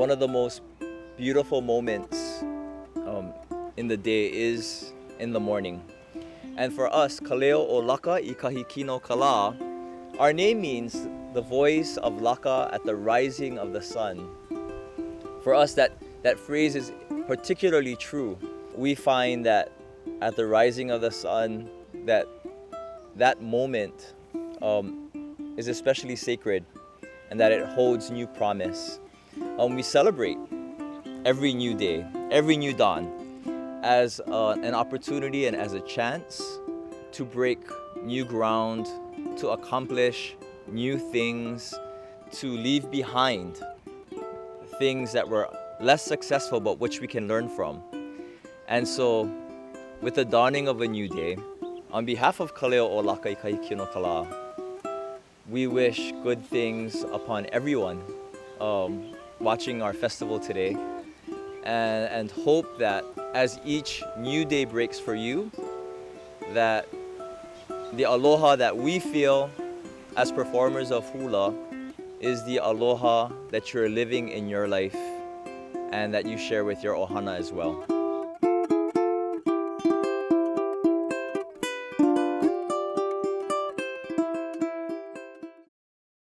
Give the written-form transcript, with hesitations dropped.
one of the most beautiful moments in the day is in the morning. And for us, Kaleo o Laka I Kahikino Kala, our name means the voice of Laka at the rising of the sun. For us, that phrase is particularly true. We find that at the rising of the sun, that moment is especially sacred, and that it holds new promise. We celebrate every new day, every new dawn, as an opportunity and as a chance to break new ground, to accomplish new things, to leave behind things that were less successful but which we can learn from. And so, with the dawning of a new day, on behalf of Kaleo o Laka I Kahikino Kala, we wish good things upon everyone watching our festival today, and hope that as each new day breaks for you, that the aloha that we feel as performers of hula is the aloha that you're living in your life and that you share with your ohana as well.